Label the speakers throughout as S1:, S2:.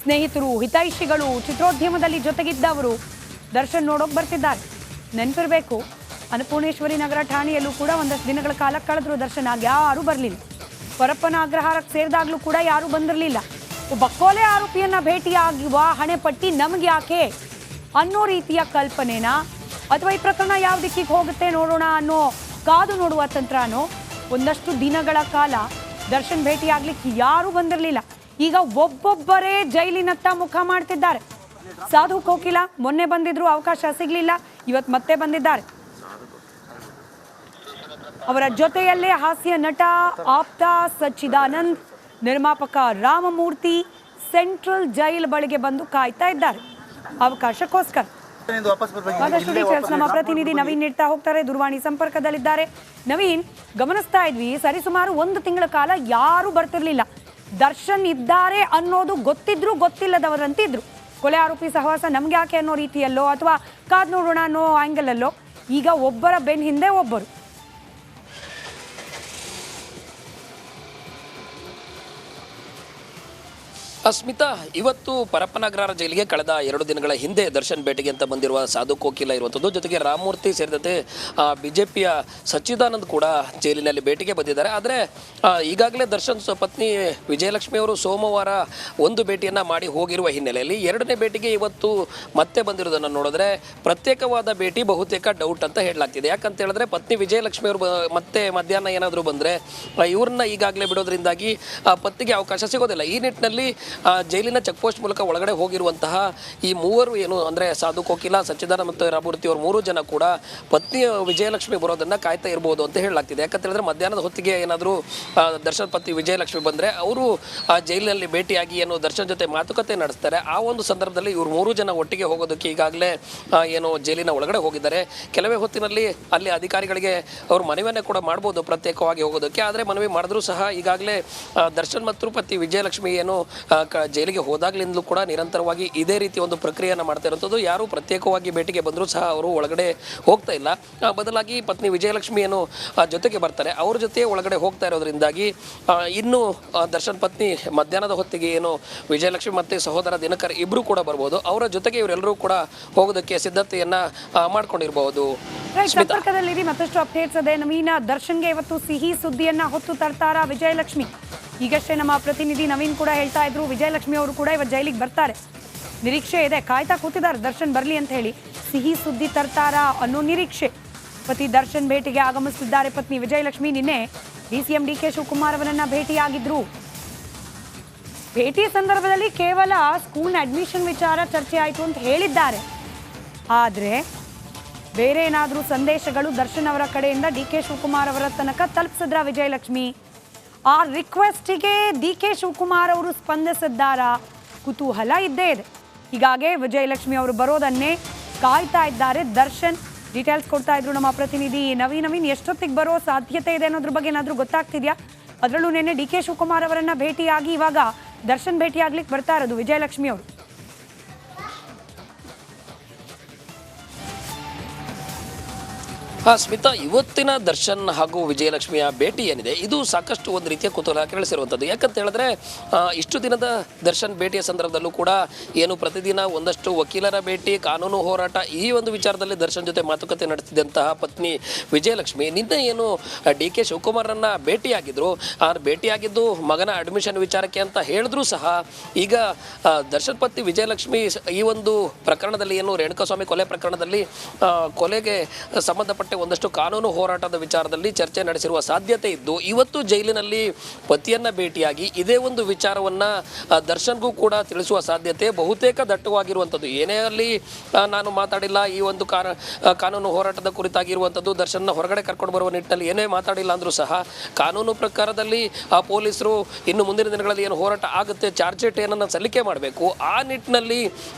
S1: ಸ್ನೇಹಿತರು, ಹಿತೈಷಿಗಳು, ಚಿತ್ರೋದ್ಯಮದಲ್ಲಿ ಜೊತೆಗಿದ್ದವರು ದರ್ಶನ್ ನೋಡೋಕೆ ಬರ್ತಿದ್ದಾರೆ. ನೆನಪಿರಬೇಕು, ಅನ್ನಪೂರ್ಣೇಶ್ವರಿ ನಗರ ಠಾಣೆಯಲ್ಲೂ ಕೂಡ ಒಂದಷ್ಟು ದಿನಗಳ ಕಾಲ ಕಳೆದ್ರು ದರ್ಶನ್. ಆಗ ಯಾರೂ ಬರಲಿಲ್ಲ. ಪರಪ್ಪನ ಅಗ್ರಹಾರಕ್ಕೆ ಸೇರಿದಾಗಲೂ ಕೂಡ ಯಾರೂ ಬಂದಿರಲಿಲ್ಲ. ಒಬ್ಬ ಕೊಲೆ ಆರೋಪಿಯನ್ನ ಭೇಟಿಯಾಗುವ ಹಣೆಪಟ್ಟಿ ನಮಗೆ ಯಾಕೆ ಅನ್ನೋ ರೀತಿಯ ಕಲ್ಪನೆನ, ಅಥವಾ ಈ ಪ್ರಕರಣ ಯಾವ ದಿಕ್ಕಿಗೆ ಹೋಗುತ್ತೆ ನೋಡೋಣ ಅನ್ನೋ ಕಾದು ನೋಡುವ ತಂತ್ರನೋ. ಒಂದಷ್ಟು ದಿನಗಳ ಕಾಲ ದರ್ಶನ್ ಭೇಟಿಯಾಗ್ಲಿಕ್ಕೆ ಯಾರೂ ಬಂದಿರಲಿಲ್ಲ. ಈಗ ಒಬ್ಬೊಬ್ಬರೇ ಜೈಲಿನತ್ತ ಮುಖ ಮಾಡ್ತಿದ್ದಾರೆ. ಸಾಧು ಕೋಕಿಲ ಮೊನ್ನೆ ಬಂದಿದ್ರು, ಅವಕಾಶ ಸಿಗಲಿಲ್ಲ, ಇವತ್ತು ಮತ್ತೆ ಬಂದಿದ್ದಾರೆ. ಅವರ ಜೊತೆಯಲ್ಲೇ ಹಾಸ್ಯ ನಟ ಆಪ್ತ ಸಚ್ಚಿದಾನಂದ್, ನಿರ್ಮಾಪಕ ರಾಮಮೂರ್ತಿ ಸೆಂಟ್ರಲ್ ಜೈಲ್ ಬಳಿಗೆ ಬಂದು ಕಾಯ್ತಾ ಇದ್ದಾರೆ ಅವಕಾಶಕ್ಕೋಸ್ಕರ. ಮತ್ತಷ್ಟು ಡೀಟೇಲ್ಸ್ ನಮ್ಮ ಪ್ರತಿನಿಧಿ ನವೀನ್ ನೀಡ್ತಾ ಹೋಗ್ತಾರೆ, ದೂರವಾಣಿ ಸಂಪರ್ಕದಲ್ಲಿದ್ದಾರೆ. ನವೀನ್, ಗಮನಿಸ್ತಾ ಇದ್ವಿ ಸರಿಸುಮಾರು 1 ತಿಂಗಳ ಕಾಲ ಯಾರೂ ಬರ್ತಿರ್ಲಿಲ್ಲ. ದರ್ಶನ್ ಇದ್ದಾರೆ ಅನ್ನೋದು ಗೊತ್ತಿದ್ರು ಗೊತ್ತಿಲ್ಲದವರಂತಿದ್ರು. ಕೊಲೆ ಆರೋಪಿ ಸಹವಾಸ ನಮ್ಗೆ ಯಾಕೆ ಅನ್ನೋ ರೀತಿಯಲ್ಲೋ ಅಥವಾ ಕಾದ್ ನೋಡೋಣ ಅನ್ನೋ ಆಂಗಲ್ ಅಲ್ಲೋ ಈಗ ಒಬ್ಬರ ಬೆನ್ ಹಿಂದೆ ಒಬ್ಬರು.
S2: ಸ್ಮಿತಾ, ಇವತ್ತು ಪರಪ್ಪನಗ್ರಹಾರ ಜೈಲಿಗೆ ಕಳೆದ 2 ದಿನಗಳ ಹಿಂದೆ ದರ್ಶನ್ ಭೇಟಿಗೆ ಅಂತ ಬಂದಿರುವ ಸಾಧು ಕೋಕಿಲ ಇರುವಂಥದ್ದು, ಜೊತೆಗೆ ರಾಮಮೂರ್ತಿ ಸೇರಿದಂತೆ ಬಿಜೆಪಿಯ ಸಚ್ಚಿದಾನಂದ್ ಕೂಡ ಜೈಲಿನಲ್ಲಿ ಭೇಟಿಗೆ ಬಂದಿದ್ದಾರೆ. ಆದರೆ ಈಗಾಗಲೇ ದರ್ಶನ್ ಪತ್ನಿ ವಿಜಯಲಕ್ಷ್ಮಿ ಅವರು ಸೋಮವಾರ ಒಂದು ಭೇಟಿಯನ್ನು ಮಾಡಿ ಹೋಗಿರುವ ಹಿನ್ನೆಲೆಯಲ್ಲಿ 2ನೇ ಭೇಟಿಗೆ ಇವತ್ತು ಮತ್ತೆ ಬಂದಿರೋದನ್ನು ನೋಡಿದ್ರೆ ಪ್ರತ್ಯೇಕವಾದ ಭೇಟಿ ಬಹುತೇಕ ಡೌಟ್ ಅಂತ ಹೇಳಲಾಗ್ತಿದೆ. ಯಾಕಂತ ಹೇಳಿದ್ರೆ ಪತ್ನಿ ವಿಜಯಲಕ್ಷ್ಮಿ ಅವರು ಮತ್ತೆ ಮಧ್ಯಾಹ್ನ ಏನಾದರೂ ಬಂದರೆ ಇವ್ರನ್ನ ಈಗಾಗಲೇ ಬಿಡೋದ್ರಿಂದಾಗಿ ಪತ್ನಿಗೆ ಅವಕಾಶ ಸಿಗೋದಿಲ್ಲ. ಈ ನಿಟ್ಟಿನಲ್ಲಿ ಜೈಲಿನ ಚೆಕ್ ಪೋಸ್ಟ್ ಮೂಲಕ ಒಳಗಡೆ ಹೋಗಿರುವಂತಹ ಈ ಮೂವರು ಏನು ಅಂದರೆ ಸಾಧು ಕೋಕಿಲ, ಸಚ್ಚಿದಾನಂದ ಮತ್ತು ರಾಮಮೂರ್ತಿ ಅವರು 3 ಜನ ಕೂಡ ಪತ್ನಿ ವಿಜಯಲಕ್ಷ್ಮಿ ಬರೋದನ್ನು ಕಾಯ್ತಾ ಇರ್ಬೋದು ಅಂತ ಹೇಳಲಾಗ್ತಿದೆ. ಯಾಕಂತ ಹೇಳಿದ್ರೆ ಮಧ್ಯಾಹ್ನದ ಹೊತ್ತಿಗೆ ಏನಾದರೂ ದರ್ಶನ್ ಪತ್ನಿ ವಿಜಯಲಕ್ಷ್ಮಿ ಬಂದರೆ ಅವರು ಜೈಲಿನಲ್ಲಿ ಭೇಟಿಯಾಗಿ ಏನು ದರ್ಶನ್ ಜೊತೆ ಮಾತುಕತೆ ನಡೆಸ್ತಾರೆ. ಆ ಒಂದು ಸಂದರ್ಭದಲ್ಲಿ ಇವರು 3 ಜನ ಒಟ್ಟಿಗೆ ಹೋಗೋದಕ್ಕೆ ಈಗಾಗಲೇ ಏನು ಜೈಲಿನ ಒಳಗಡೆ ಹೋಗಿದ್ದಾರೆ. ಕೆಲವೇ ಹೊತ್ತಿನಲ್ಲಿ ಅಲ್ಲಿ ಅಧಿಕಾರಿಗಳಿಗೆ ಅವರು ಮನವಿಯನ್ನು ಕೂಡ ಮಾಡ್ಬೋದು ಪ್ರತ್ಯೇಕವಾಗಿ ಹೋಗೋದಕ್ಕೆ. ಆದರೆ ಮನವಿ ಮಾಡಿದ್ರೂ ಸಹ ಈಗಾಗಲೇ ದರ್ಶನ್ ಮತ್ತು ಪತ್ನಿ ವಿಜಯಲಕ್ಷ್ಮಿ ಏನು ಜೈಲಿಗೆ ಹೋದಾಗ್ಲಿಂದಲೂ ಕೂಡ ನಿರಂತರವಾಗಿ ಇದೇ ರೀತಿ ಒಂದು ಪ್ರಕ್ರಿಯೆಯನ್ನು ಮಾಡ್ತಾ ಇರುವಂಥದ್ದು. ಯಾರು ಪ್ರತ್ಯೇಕವಾಗಿ ಭೇಟಿಗೆ ಬಂದರೂ ಸಹ ಅವರು ಒಳಗಡೆ ಹೋಗ್ತಾ ಇಲ್ಲ. ಬದಲಾಗಿ ಪತ್ನಿ ವಿಜಯಲಕ್ಷ್ಮಿ ಏನು ಜೊತೆಗೆ ಬರ್ತಾರೆ, ಅವ್ರ ಜೊತೆ ಒಳಗಡೆ ಹೋಗ್ತಾ ಇರೋದ್ರಿಂದಾಗಿ ಇನ್ನು ದರ್ಶನ್ ಪತ್ನಿ ಮಧ್ಯಾಹ್ನದ ಹೊತ್ತಿಗೆ ಏನು ವಿಜಯಲಕ್ಷ್ಮಿ ಮತ್ತು ಸಹೋದರ ದಿನಕರ್ ಇಬ್ಬರು ಕೂಡ ಬರ್ಬೋದು. ಅವರ ಜೊತೆಗೆ ಇವರೆಲ್ಲರೂ ಕೂಡ ಹೋಗೋದಕ್ಕೆ ಸಿದ್ಧತೆಯನ್ನ ಮಾಡ್ಕೊಂಡಿರಬಹುದು.
S1: ಸಂಪರ್ಕದಲ್ಲಿರಿ, ಮತ್ತಷ್ಟು ಅಪ್ಡೇಟ್ಸ್ ಅದೇ. ನವೀನ, ದರ್ಶನ್ಗೆ ಇವತ್ತು ಸಿಹಿ ಸುದ್ದಿಯನ್ನ ಹೊತ್ತು ತರ್ತಾರಾ ವಿಜಯಲಕ್ಷ್ಮಿ? ಈಗಷ್ಟೇ ನಮ್ಮ ಪ್ರತಿನಿಧಿ ನವೀನ್ ಕೂಡ ಹೇಳ್ತಾ ಇದ್ರು, ವಿಜಯಲಕ್ಷ್ಮಿ ಅವರು ಕೂಡ ಇವತ್ತು ಜೈಲಿಗೆ ಬರ್ತಾರೆ, ನಿರೀಕ್ಷೆ ಇದೆ, ಕಾಯ್ತಾ ಕೂತಿದ್ದಾರೆ ದರ್ಶನ್ ಬರಲಿ ಅಂತ ಹೇಳಿ. ಸಿಹಿ ಸುದ್ದಿ ತರ್ತಾರಾ ಅನ್ನೋ ನಿರೀಕ್ಷೆ. ಪತಿ ದರ್ಶನ್ ಭೇಟಿಗೆ ಆಗಮಿಸುತ್ತಿದ್ದಾರೆ ಪತ್ನಿ ವಿಜಯಲಕ್ಷ್ಮಿ. ನಿನ್ನೆ ಡಿಸಿಎಂ ಡಿಕೆ ಶಿವಕುಮಾರ್ ಅವರನ್ನ ಭೇಟಿಯಾಗಿದ್ರು. ಭೇಟಿ ಸಂದರ್ಭದಲ್ಲಿ ಕೇವಲ ಸ್ಕೂಲ್ ಅಡ್ಮಿಷನ್ ವಿಚಾರ ಚರ್ಚೆ ಆಯಿತು ಅಂತ ಹೇಳಿದ್ದಾರೆ. ಆದರೆ ಬೇರೆ ಏನಾದರೂ ಸಂದೇಶಗಳು ದರ್ಶನ್ ಅವರ ಕಡೆಯಿಂದ ಡಿಕೆ ಶಿವಕುಮಾರ್ ಅವರ ತನಕ ತಲುಪಿಸಿದ್ರ ವಿಜಯಲಕ್ಷ್ಮಿ? ಆ ರಿಕ್ವೆಸ್ಟಿಗೆ ಡಿಕೆ ಶಿವಕುಮಾರ್ ಅವರು ಸ್ಪಂದಿಸಿದ್ದಾರಾ? ಕುತೂಹಲ ಇದ್ದೇ ಇದೆ. ಹೀಗಾಗಿ ವಿಜಯಲಕ್ಷ್ಮಿ ಅವರು ಬರೋದನ್ನೇ ಕಾಯ್ತಾ ಇದ್ದಾರೆ ದರ್ಶನ್. ಡೀಟೇಲ್ಸ್ ಕೊಡ್ತಾ ಇದ್ರು ನಮ್ಮ ಪ್ರತಿನಿಧಿ ನವೀನ್. ಎಷ್ಟೊತ್ತಿಗೆ ಬರೋ ಸಾಧ್ಯತೆ ಇದೆ ಅನ್ನೋದ್ರ ಬಗ್ಗೆ ಏನಾದರೂ ಗೊತ್ತಾಗ್ತಿದ್ಯಾ? ಅದರಲ್ಲೂ ನಿನ್ನೆ ಡಿಕೆ ಶಿವಕುಮಾರ್ ಅವರನ್ನ ಭೇಟಿಯಾಗಿ ಇವಾಗ ದರ್ಶನ್ ಭೇಟಿಯಾಗ್ಲಿಕ್ಕೆ ಬರ್ತಾ ಇರೋದು ವಿಜಯಲಕ್ಷ್ಮಿ ಅವರು.
S2: ಸ್ಮಿತಾ, ಇವತ್ತಿನ ದರ್ಶನ್ ಹಾಗೂ ವಿಜಯಲಕ್ಷ್ಮಿಯ ಭೇಟಿ ಏನಿದೆ ಇದು ಸಾಕಷ್ಟು ಒಂದು ರೀತಿಯ ಕುತೂಹಲ ಕೆರಳಿಸಿರುವಂಥದ್ದು. ಯಾಕಂತ ಹೇಳಿದ್ರೆ ಇಷ್ಟು ದಿನದ ದರ್ಶನ್ ಭೇಟಿಯ ಸಂದರ್ಭದಲ್ಲೂ ಕೂಡ ಏನು ಪ್ರತಿದಿನ ಒಂದಷ್ಟು ವಕೀಲರ ಭೇಟಿ, ಕಾನೂನು ಹೋರಾಟ, ಈ ಒಂದು ವಿಚಾರದಲ್ಲಿ ದರ್ಶನ್ ಜೊತೆ ಮಾತುಕತೆ ನಡೆಸಿದಂತಹ ಪತ್ನಿ ವಿಜಯಲಕ್ಷ್ಮಿ ನಿನ್ನೆ ಏನು ಡಿ ಕೆ ಶಿವಕುಮಾರನ್ನ ಭೇಟಿಯಾಗಿದ್ರು. ಭೇಟಿಯಾಗಿದ್ದು ಮಗನ ಅಡ್ಮಿಷನ್ ವಿಚಾರಕ್ಕೆ ಅಂತ ಹೇಳಿದ್ರು ಸಹ ಈಗ ದರ್ಶನ್ ಪತ್ನಿ ವಿಜಯಲಕ್ಷ್ಮಿ ಈ ಒಂದು ಪ್ರಕರಣದಲ್ಲಿ ಏನು ರೇಣುಕಾಸ್ವಾಮಿ ಕೊಲೆ ಪ್ರಕರಣದಲ್ಲಿ ಕೊಲೆಗೆ ಸಂಬಂಧಪಟ್ಟ ಒಂದಷ್ಟು ಕಾನೂನು ಹೋರಾಟದ ವಿಚಾರದಲ್ಲಿ ಚರ್ಚೆ ನಡೆಸಿರುವ ಸಾಧ್ಯತೆ ಇದ್ದು ಇವತ್ತು ಜೈಲಿನಲ್ಲಿ ಪತಿಯನ್ನ ಭೇಟಿಯಾಗಿ ಇದೇ ಒಂದು ವಿಚಾರವನ್ನ ದರ್ಶನ್ಗೂ ಕೂಡ ತಿಳಿಸುವ ಸಾಧ್ಯತೆ ಬಹುತೇಕ ದಟ್ಟವಾಗಿರುವಂಥದ್ದು. ಏನೇ ಅಲ್ಲಿ ನಾನು ಮಾತಾಡಿಲ್ಲ, ಈ ಒಂದು ಕಾನೂನು ಹೋರಾಟದ ಕುರಿತಾಗಿರುವಂಥದ್ದು ದರ್ಶನ್ನ ಹೊರಗಡೆ ಕರ್ಕೊಂಡು ಬರುವ ನಿಟ್ಟಿನಲ್ಲಿ ಏನೇ ಮಾತಾಡಿಲ್ಲ ಅಂದರೂ ಸಹ ಕಾನೂನು ಪ್ರಕಾರದಲ್ಲಿ ಪೊಲೀಸರು ಇನ್ನು ಮುಂದಿನ ದಿನಗಳಲ್ಲಿ ಏನು ಹೋರಾಟ ಆಗುತ್ತೆ, ಚಾರ್ಜ್ ಶೀಟ್ ಏನನ್ನು ಸಲ್ಲಿಕೆ ಮಾಡಬೇಕು, ಆ ನಿಟ್ಟಿನಲ್ಲಿ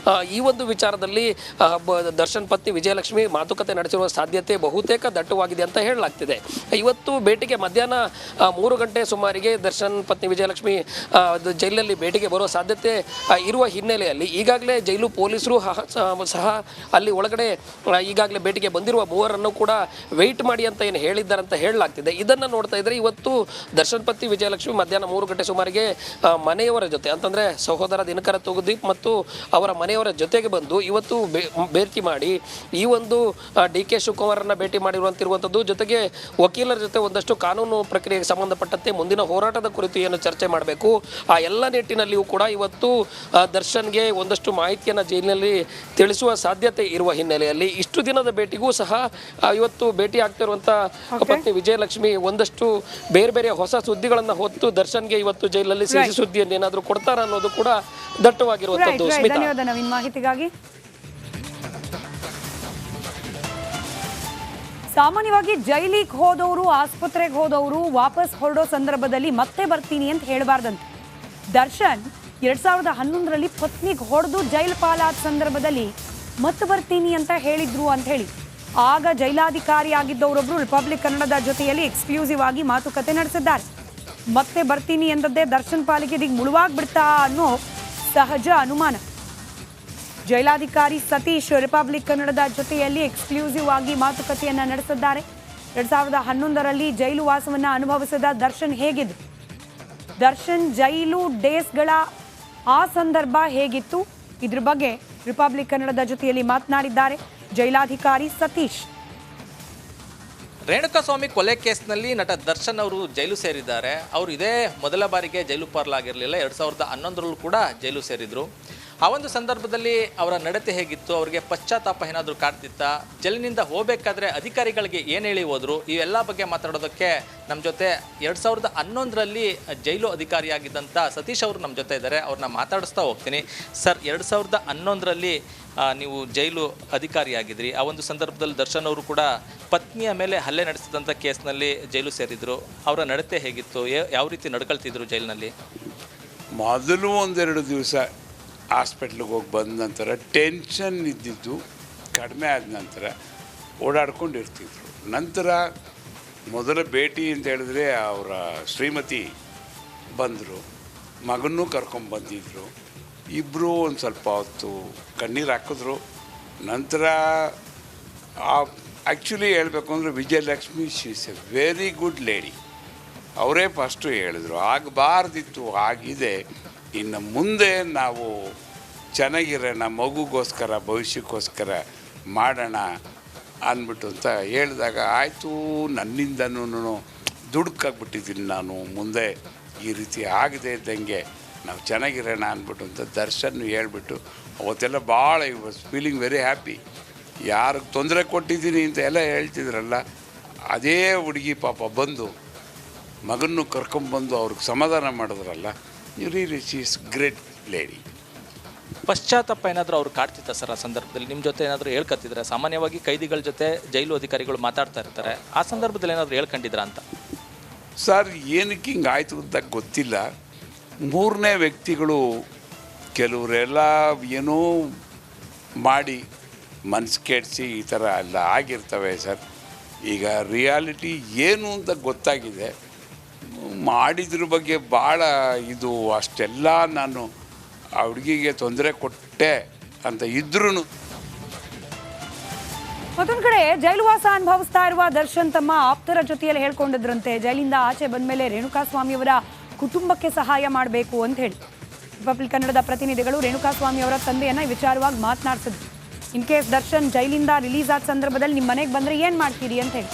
S2: ಈ ಒಂದು ವಿಚಾರದಲ್ಲಿ ದರ್ಶನ್ ಪತ್ನಿ ವಿಜಯಲಕ್ಷ್ಮಿ ಮಾತುಕತೆ ನಡೆಸಿರುವ ಸಾಧ್ಯತೆ ಬಹುತೇಕ ಬಹುತೇಕ ದಟ್ಟವಾಗಿದೆ ಅಂತ ಹೇಳಲಾಗ್ತಿದೆ. ಇವತ್ತು ಭೇಟಿಗೆ ಮಧ್ಯಾಹ್ನ 3 ಗಂಟೆ ಸುಮಾರಿಗೆ ದರ್ಶನ್ ಪತ್ನಿ ವಿಜಯಲಕ್ಷ್ಮಿ ಜೈಲಿನಲ್ಲಿ ಭೇಟಿಗೆ ಬರೋ ಸಾಧ್ಯತೆ ಇರುವ ಹಿನ್ನೆಲೆಯಲ್ಲಿ ಈಗಾಗಲೇ ಜೈಲು ಪೊಲೀಸರು ಸಹ ಅಲ್ಲಿ ಒಳಗಡೆ ಈಗಾಗಲೇ ಭೇಟಿಗೆ ಬಂದಿರುವ ಮೂವರನ್ನು ಕೂಡ ವೆಯ್ಟ್ ಮಾಡಿ ಅಂತ ಏನು ಹೇಳಿದ್ದಾರೆ ಅಂತ ಹೇಳಲಾಗ್ತಿದೆ. ಇದನ್ನು ನೋಡ್ತಾ ಇದ್ರೆ ಇವತ್ತು ದರ್ಶನ್ ಪತ್ನಿ ವಿಜಯಲಕ್ಷ್ಮಿ ಮಧ್ಯಾಹ್ನ 3 ಗಂಟೆ ಸುಮಾರಿಗೆ ಮನೆಯವರ ಜೊತೆ ಅಂತಂದರೆ ಸಹೋದರ ದಿನಕರ ತೂಗುದೀಪ್ ಮತ್ತು ಅವರ ಮನೆಯವರ ಜೊತೆಗೆ ಬಂದು ಇವತ್ತು ಭೇಟಿ ಮಾಡಿ ಈ ಒಂದು DK ಶಿವಕುಮಾರನ್ನ ಭೇಟಿ ಮಾಡಿರುವಂತಿರುವಂಥದ್ದು, ಜೊತೆಗೆ ವಕೀಲರ ಜೊತೆ ಒಂದಷ್ಟು ಕಾನೂನು ಪ್ರಕ್ರಿಯೆಗೆ ಸಂಬಂಧಪಟ್ಟಂತೆ ಮುಂದಿನ ಹೋರಾಟದ ಕುರಿತು ಏನು ಚರ್ಚೆ ಮಾಡಬೇಕು ಆ ಎಲ್ಲ ನಿಟ್ಟಿನಲ್ಲಿಯೂ ಕೂಡ ಇವತ್ತು ದರ್ಶನ್ಗೆ ಒಂದಷ್ಟು ಮಾಹಿತಿಯನ್ನು ಜೈಲಿನಲ್ಲಿ ತಿಳಿಸುವ ಸಾಧ್ಯತೆ ಇರುವ ಹಿನ್ನೆಲೆಯಲ್ಲಿ ಇಷ್ಟು ದಿನದ ಭೇಟಿಗೂ ಸಹ ಇವತ್ತು ಭೇಟಿ ಆಗ್ತಿರುವಂಥ ಪತ್ನಿ ವಿಜಯಲಕ್ಷ್ಮಿ ಒಂದಷ್ಟು ಬೇರೆ ಬೇರೆ ಹೊಸ ಸುದ್ದಿಗಳನ್ನು ಹೊತ್ತು ದರ್ಶನ್ಗೆ ಇವತ್ತು ಜೈಲಲ್ಲಿ ಸಿಹಿ ಸುದ್ದಿಯನ್ನು ಏನಾದರೂ ಕೊಡ್ತಾರ ಅನ್ನೋದು ಕೂಡ ದಟ್ಟವಾಗಿರುವಂಥದ್ದು.
S1: ಧನ್ಯವಾದ ನವೀನ್ ಮಾಹಿತಿಗಾಗಿ. ಸಾಮಾನ್ಯವಾಗಿ ಜೈಲಿಗೆ ಹೋದವರು ಆಸ್ಪತ್ರೆಗೆ ಹೋದವರು ವಾಪಸ್ ಹೊರಡೋ ಸಂದರ್ಭದಲ್ಲಿ ಮತ್ತೆ ಬರ್ತೀನಿ ಅಂತ ಹೇಳಬಾರ್ದಂತೆ. ದರ್ಶನ್ 2011ರಲ್ಲಿ ಪತ್ನಿಗೆ ಹೊಡೆದು ಜೈಲು ಪಾಲಾದ ಸಂದರ್ಭದಲ್ಲಿ ಮತ್ತೆ ಬರ್ತೀನಿ ಅಂತ ಹೇಳಿದ್ರು ಅಂತ ಹೇಳಿ ಆಗ ಜೈಲಾಧಿಕಾರಿ ಆಗಿದ್ದವರೊಬ್ರು ರಿಪಬ್ಲಿಕ್ ಕನ್ನಡದ ಜೊತೆಯಲ್ಲಿ ಎಕ್ಸ್ಕ್ಲೂಸಿವ್ ಆಗಿ ಮಾತುಕತೆ ನಡೆಸಿದ್ದಾರೆ. ಮತ್ತೆ ಬರ್ತೀನಿ ಎಂದದ್ದೇ ದರ್ಶನ್ ಪಾಲಿಗೆ ಇದೀಗ ಮುಳುವಾಗ್ಬಿಡ್ತಾ ಅನ್ನೋ ಸಹಜ ಅನುಮಾನ. ಜೈಲಾಧಿಕಾರಿ ಸತೀಶ್ ರಿಪಬ್ಲಿಕ್ ಕನ್ನಡದ ಜೊತೆಯಲ್ಲಿ ಎಕ್ಸ್ಕ್ಲೂಸಿವ್ ಆಗಿ ಮಾತುಕತೆಯನ್ನ ನಡೆಸಿದ್ದಾರೆ. 2011ರಲ್ಲಿ ಜೈಲು ವಾಸವನ್ನ ಅನುಭವಿಸಿದ ದರ್ಶನ್ ಹೇಗಿದ್ರು, ದರ್ಶನ್ ಜೈಲು ಡೇಸ್ಗಳ ಆ ಸಂದರ್ಭ ಹೇಗಿತ್ತು, ಇದ್ರ ಬಗ್ಗೆ ರಿಪಬ್ಲಿಕ್ ಕನ್ನಡದ ಜೊತೆಯಲ್ಲಿ ಮಾತನಾಡಿದ್ದಾರೆ ಜೈಲಾಧಿಕಾರಿ ಸತೀಶ್.
S3: ರೇಣುಕಾಸ್ವಾಮಿ ಕೊಲೆ ಕೇಸ್ನಲ್ಲಿ ನಟ ದರ್ಶನ್ ಅವರು ಜೈಲು ಸೇರಿದ್ದಾರೆ. ಅವರು ಇದೇ ಮೊದಲ ಬಾರಿಗೆ ಜೈಲು ಪಾಲಾಗಿರಲಿಲ್ಲ. 2011ರಲ್ಲೂ ಕೂಡ ಜೈಲು ಸೇರಿದ್ರು. ಆ ಒಂದು ಸಂದರ್ಭದಲ್ಲಿ ಅವರ ನಡತೆ ಹೇಗಿತ್ತು, ಅವರಿಗೆ ಪಶ್ಚಾತ್ತಾಪ ಏನಾದರೂ ಕಾಡ್ತಿತ್ತ, ಜೈಲಿನಿಂದ ಹೋಗಬೇಕಾದ್ರೆ ಅಧಿಕಾರಿಗಳಿಗೆ ಏನು ಹೇಳಿ ಹೋದ್ರು, ಇವೆಲ್ಲ ಬಗ್ಗೆ ಮಾತಾಡೋದಕ್ಕೆ ನಮ್ಮ ಜೊತೆ 2011ರಲ್ಲಿ ಜೈಲು ಅಧಿಕಾರಿಯಾಗಿದ್ದಂಥ ಸತೀಶ್ ಅವರು ನಮ್ಮ ಜೊತೆ ಇದ್ದಾರೆ. ಅವ್ರನ್ನ ಮಾತಾಡಿಸ್ತಾ ಹೋಗ್ತೀನಿ. ಸರ್, 2011ರಲ್ಲಿ ನೀವು ಜೈಲು ಅಧಿಕಾರಿಯಾಗಿದ್ರಿ. ಆ ಒಂದು ಸಂದರ್ಭದಲ್ಲಿ ದರ್ಶನ್ ಅವರು ಕೂಡ ಪತ್ನಿಯ ಮೇಲೆ ಹಲ್ಲೆ ನಡೆಸಿದಂಥ ಕೇಸ್ನಲ್ಲಿ ಜೈಲು ಸೇರಿದ್ರು. ಅವರ ನಡತೆ ಹೇಗಿತ್ತು, ಯಾವ ರೀತಿ ನಡ್ಕೊಳ್ತಿದ್ರು ಜೈಲಿನಲ್ಲಿ?
S4: ಮೊದಲು 1-2 ದಿವಸ ಹಾಸ್ಪಿಟ್ಲಿಗೆ ಹೋಗಿ ಬಂದ ನಂತರ ಟೆನ್ಷನ್ ಇದ್ದಿದ್ದು ಕಡಿಮೆ ಆದ ನಂತರ ಓಡಾಡ್ಕೊಂಡಿರ್ತಿದ್ರು. ನಂತರ ಮೊದಲ ಭೇಟಿ ಅಂತ ಹೇಳಿದ್ರೆ ಅವರ ಶ್ರೀಮತಿ ಬಂದರು, ಮಗನೂ ಕರ್ಕೊಂಬಂದಿದ್ರು. ಇಬ್ಬರು ಒಂದು ಸ್ವಲ್ಪ ಹೊತ್ತು ಕಣ್ಣೀರು ಹಾಕಿದ್ರು. ನಂತರ ಆ್ಯಕ್ಚುಲಿ ಹೇಳಬೇಕು ಅಂದರೆ Vijayalakshmi she is A very good lady. ಅವರೇ ಫಸ್ಟು ಹೇಳಿದ್ರು ಆಗಬಾರ್ದಿತ್ತು, ಆಗಿದೆ, ಇನ್ನು ಮುಂದೆ ನಾವು ಚೆನ್ನಾಗಿರೋಣ, ಮಗುಗೋಸ್ಕರ ಭವಿಷ್ಯಕ್ಕೋಸ್ಕರ ಮಾಡೋಣ ಅಂದ್ಬಿಟ್ಟು ಅಂತ ಹೇಳಿದಾಗ ಆಯಿತು, ನನ್ನಿಂದನೂ ದುಡುಕಾಗ್ಬಿಟ್ಟಿದ್ದೀನಿ ನಾನು, ಮುಂದೆ ಈ ರೀತಿ ಆಗದೆ ಇದ್ದಂಗೆ ನಾವು ಚೆನ್ನಾಗಿರೋಣ ಅಂದ್ಬಿಟ್ಟು ಅಂತ ದರ್ಶನ್ ಹೇಳ್ಬಿಟ್ಟು ಅವತ್ತೆಲ್ಲ ಭಾಳ ವಾಸ್ ಫೀಲಿಂಗ್ ವೆರಿ ಹ್ಯಾಪಿ. ಯಾರಿಗೆ ತೊಂದರೆ ಕೊಟ್ಟಿದ್ದೀನಿ ಅಂತ ಎಲ್ಲ ಹೇಳ್ತಿದ್ರಲ್ಲ, ಅದೇ ಹುಡುಗಿ ಪಾಪ ಬಂದು ಮಗನ್ನು ಕರ್ಕೊಂಬಂದು ಅವ್ರಿಗೆ ಸಮಾಧಾನ ಮಾಡಿದ್ರಲ್ಲ, really she is great lady.
S3: ಪಶ್ಚಾತ್ತಾಪ ಏನಾದರೂ ಅವ್ರು ಕಾಡ್ತಿತ್ತ ಸರ್ ಆ ಸಂದರ್ಭದಲ್ಲಿ? ನಿಮ್ಮ ಜೊತೆ ಏನಾದರೂ ಹೇಳ್ಕೊತಿದ್ರೆ? ಸಾಮಾನ್ಯವಾಗಿ ಕೈದಿಗಳ ಜೊತೆ ಜೈಲು ಅಧಿಕಾರಿಗಳು ಮಾತಾಡ್ತಾ ಇರ್ತಾರೆ, ಆ ಸಂದರ್ಭದಲ್ಲಿ ಏನಾದರೂ ಹೇಳ್ಕೊಂಡಿದ್ರಾ ಅಂತ?
S4: ಸರ್, ಏನಕ್ಕೆ ಹಿಂಗೆ ಆಯಿತು ಅಂತ ಗೊತ್ತಿಲ್ಲ. 3ನೇ ವ್ಯಕ್ತಿಗಳು ಕೆಲವರೆಲ್ಲ ಏನೋ ಮಾಡಿ ಮನಸ್ಸು ಕೆಡಿಸಿ ಈ ಥರ ಎಲ್ಲ ಆಗಿರ್ತವೆ ಸರ್. ಈಗ ರಿಯಾಲಿಟಿ ಏನು ಅಂತ ಗೊತ್ತಾಗಿದೆ. ಮಾಡಿದ್ರ ಬಗ್ಗೆ ಭಾಳ ಇದು ಅಷ್ಟೆಲ್ಲ ನಾನು ಆ ಹುಡುಗಿಗೆ ತೊಂದರೆ ಕೊಟ್ಟೆ ಅಂತ ಇದ್ರೂ.
S1: ಮತ್ತೊಂದು ಕಡೆ ಜೈಲುವಾಸ ಅನುಭವಿಸ್ತಾ ಇರುವ ದರ್ಶನ್ ತಮ್ಮ ಆಪ್ತರ ಜೊತೆಯಲ್ಲಿ ಹೇಳ್ಕೊಂಡಿದ್ರಂತೆ, ಜೈಲಿಂದ ಆಚೆ ಬಂದ ಮೇಲೆ ರೇಣುಕಾಸ್ವಾಮಿ ಅವರ ಕುಟುಂಬಕ್ಕೆ ಸಹಾಯ ಮಾಡಬೇಕು ಅಂತ ಹೇಳಿ. ರಿಪಬ್ಲಿಕ್ ಕನ್ನಡದ ಪ್ರತಿನಿಧಿಗಳು ರೇಣುಕಾಸ್ವಾಮಿ ಅವರ ತಂದೆಯನ್ನ ಈ ವಿಚಾರವಾಗಿ ಮಾತನಾಡಿಸಿದ್ರು. ಇನ್ ಕೇಸ್ ದರ್ಶನ್ ಜೈಲಿಂದ ರಿಲೀಸ್ ಆದ ಸಂದರ್ಭದಲ್ಲಿ ನಿಮ್ಮ ಮನೆಗೆ ಬಂದರೆ ಏನು ಮಾಡ್ತೀರಿ ಅಂತ ಹೇಳಿ.